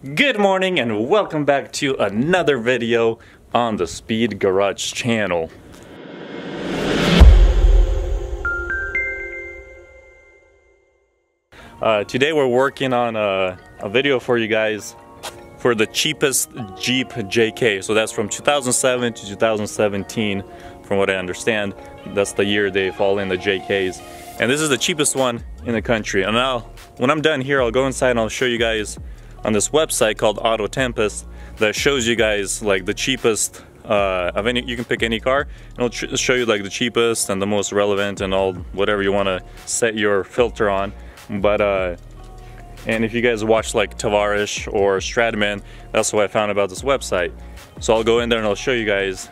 Good morning and welcome back to another video on the SpeedGarage channel. Today we're working on a video for you guys for the cheapest Jeep JK. So that's from 2007 to 2017 from what I understand. That's the year they fall in the JKs. And this is the cheapest one in the country. And now when I'm done here, I'll go inside and I'll show you guys on this website called Auto Tempest that shows you guys like the cheapest of any. You can pick any car and it'll show you like the cheapest and the most relevant and all whatever you want to set your filter on. But and if you guys watch like Tavares or Stradman, that's what I found about this website. So I'll go in there and I'll show you guys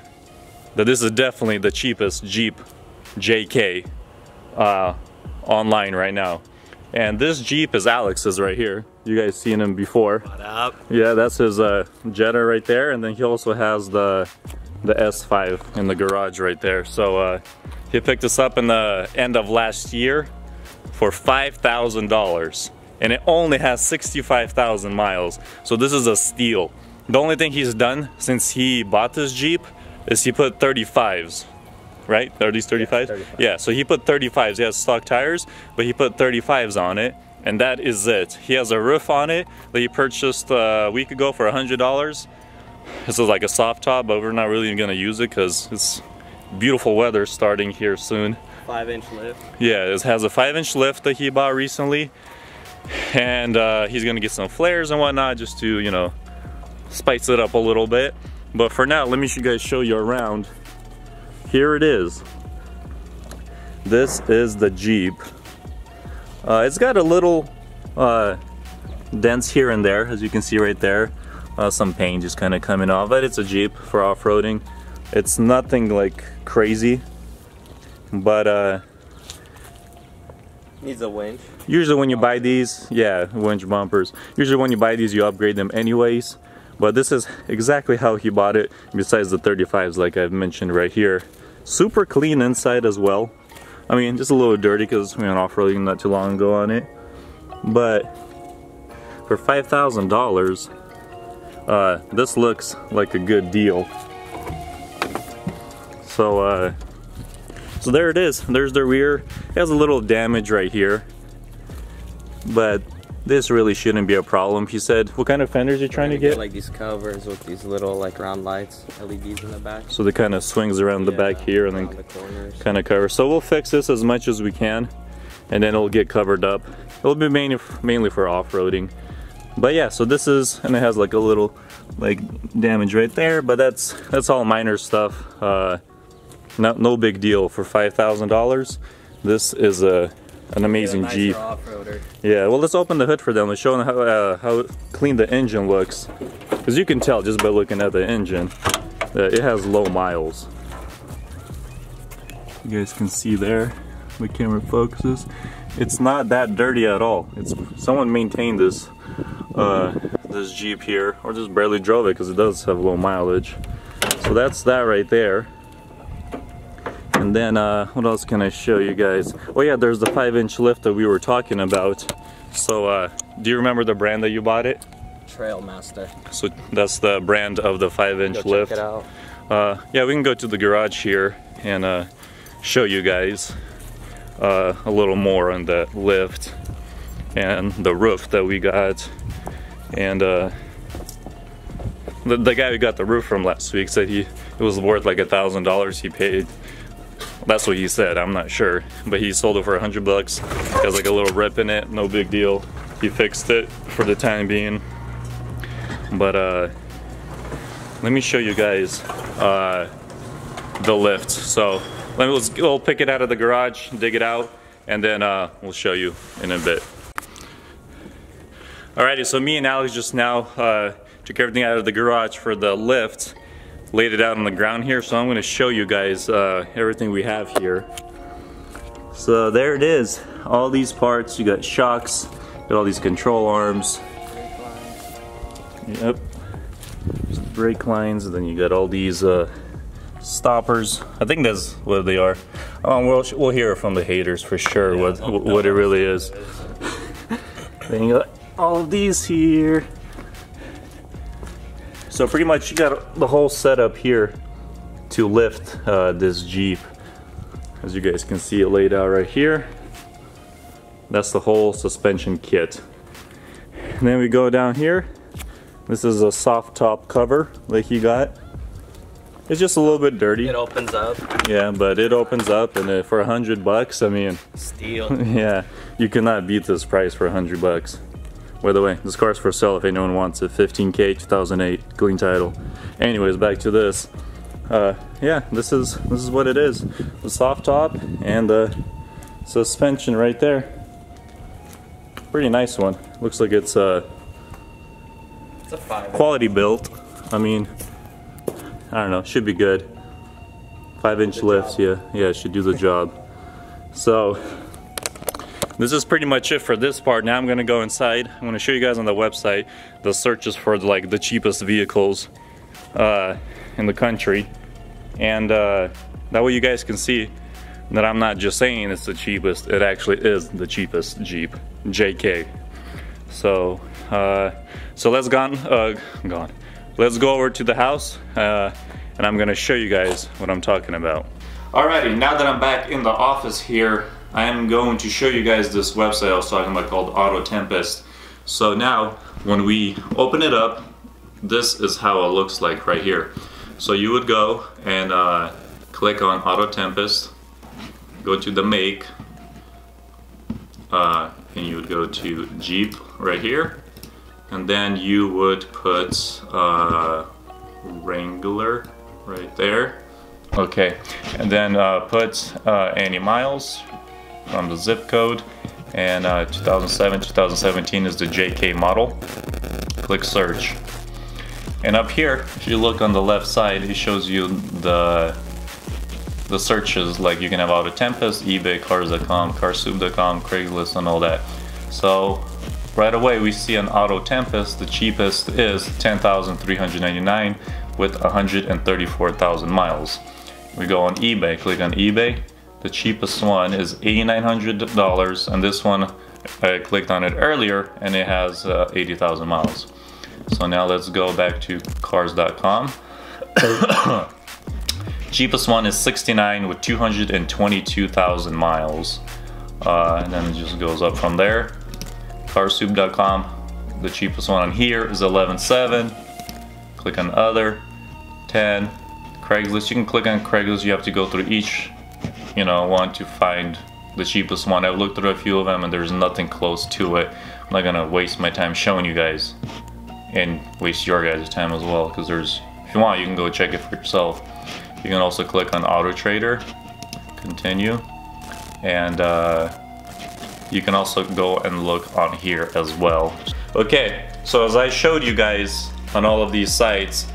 that this is definitely the cheapest Jeep JK online right now. And this Jeep is Alex's right here. You guys seen him before. What up? Yeah, that's his Jetta right there, and then he also has the S5 in the garage right there. So he picked this up in the end of last year for $5,000, and it only has 65,000 miles. So this is a steal. The only thing he's done since he bought this Jeep is he put 35s. Right? Are these 35s? Yeah, 35. Yeah, so he put 35s. He has stock tires, but he put 35s on it, and that is it. He has a roof on it that he purchased a week ago for $100. This is like a soft top, but we're not really going to use it because it's beautiful weather starting here soon. 5-inch lift? Yeah, it has a 5-inch lift that he bought recently, and he's going to get some flares and whatnot just to, you know, spice it up a little bit. But for now, let me guys show you around. Here it is. This is the Jeep. It's got a little dents here and there, as you can see right there. Some paint just kind of coming off, but it's a Jeep for off-roading. It's nothing like crazy, but needs a winch. Usually when you buy these, yeah, winch bumpers. Usually when you buy these, you upgrade them anyways. But this is exactly how he bought it, besides the 35s like I've mentioned right here. Super clean inside as well. I mean, just a little dirty because we went off-roading not too long ago on it. But for $5,000, this looks like a good deal. So, so there it is. There's the rear. It has a little damage right here, but this really shouldn't be a problem. He said, what kind of fenders are you trying to get? Like these covers with these little like round lights, LEDs in the back. So they kind of swings around the back here and then kind of cover. So we'll fix this as much as we can, and then it'll get covered up. It'll be mainly for off-roading. But yeah, so this is, and it has like a little like damage right there, but that's all minor stuff. No big deal for $5,000. This is an amazing Jeep. Yeah, well, let's open the hood for them. Let's show them how clean the engine looks. Because you can tell just by looking at the engine that it has low miles. You guys can see there, the camera focuses. It's not that dirty at all. It's someone maintained this this Jeep here, or just barely drove it because it does have low mileage. So that's that right there. And then what else can I show you guys? Oh yeah, there's the 5-inch lift that we were talking about. So do you remember the brand that you bought it? Trailmaster. So that's the brand of the 5-inch lift. Check it out. Yeah, we can go to the garage here and show you guys a little more on the lift and the roof that we got. And the guy who got the roof from last week said it was worth like $1,000 he paid. That's what he said, I'm not sure. But he sold it for $100. It has like a little rip in it, no big deal. He fixed it for the time being. But let me show you guys the lift. So we'll pick it out of the garage, dig it out, and then we'll show you in a bit. Alrighty, so me and Alex just now took everything out of the garage for the lift. Laid it out on the ground here, so I'm going to show you guys everything we have here. So there it is, all these parts. You got shocks, got all these control arms. Yep, brake lines, and then you got all these stoppers. I think that's what they are. We'll hear from the haters for sure, yeah, what it really is. Then you got all of these here, So pretty much you got the whole setup here to lift this Jeep. As you guys can see it laid out right here. That's the whole suspension kit. And then we go down here. This is a soft top cover like he got. It's just a little bit dirty. It opens up. Yeah, but it opens up, and for $100, I mean, Steal. yeah, you cannot beat this price for $100. By the way, this car's for sale if anyone wants it. 15K, 2008, clean title. Anyways, back to this. Yeah, this is what it is. The soft top and the suspension right there. Pretty nice one. Looks like it's a 5. quality built. I mean, I don't know, should be good. 5-inch lifts, yeah, it should do the job. So this is pretty much it for this part. Now I'm gonna go inside. I'm gonna show you guys on the website the searches for like the cheapest vehicles in the country, and that way you guys can see that I'm not just saying it's the cheapest. It actually is the cheapest Jeep, JK. So let's let's go over to the house, and I'm gonna show you guys what I'm talking about. Alrighty, now that I'm back in the office here, I am going to show you guys this website I was talking about called Auto Tempest. So now, when we open it up, this is how it looks like right here. So you would go and click on Auto Tempest, go to the make, and you would go to Jeep right here, and then you would put Wrangler right there. Okay, and then put any miles from the zip code, and 2007, 2017 is the JK model. Click search. And up here, if you look on the left side, it shows you the searches, like you can have Auto Tempest, eBay, Cars.com, Carsoup.com, Craigslist, and all that. So right away we see on Auto Tempest, the cheapest is $10,399 with 134,000 miles. We go on eBay, click on eBay. The cheapest one is $8,900, and this one I clicked on it earlier and it has 80,000 miles. So now let's go back to Cars.com. Cheapest one is 69 with 222,000 miles, and then it just goes up from there. Carsoup.com, the cheapest one on here is 11.7. Click on other, 10. Craigslist, you can click on Craigslist. You have to go through each, one to find the cheapest one. I've looked through a few of them and there's nothing close to it. I'm not gonna waste my time showing you guys and waste your guys' time as well, because if you want, you can go check it for yourself. You can also click on Auto Trader, continue, and you can also go and look on here as well. Okay, so as I showed you guys on all of these sites,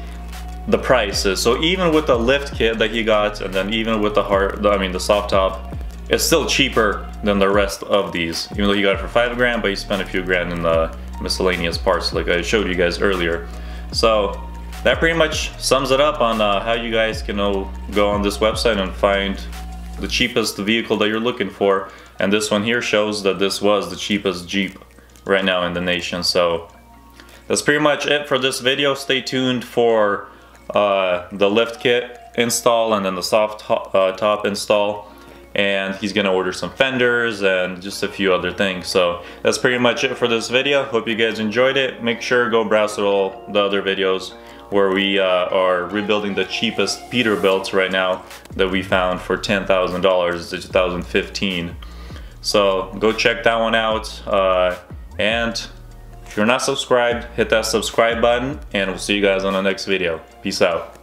the prices. So even with the lift kit that he got, and then even with the soft top, it's still cheaper than the rest of these. Even though you got it for $5 grand, but you spent a few grand in the miscellaneous parts like I showed you guys earlier. So that pretty much sums it up on how you guys can go on this website and find the cheapest vehicle that you're looking for. And this one here shows that this was the cheapest Jeep right now in the nation. So that's pretty much it for this video. Stay tuned for the lift kit install and then the soft top install, and he's gonna order some fenders and just a few other things. So that's pretty much it for this video. Hope you guys enjoyed it. Make sure go browse through all the other videos where we are rebuilding the cheapest Peterbilts right now that we found for $10,000. It's a 2015. So go check that one out, and if you're not subscribed, hit that subscribe button, and we'll see you guys on the next video. Peace out.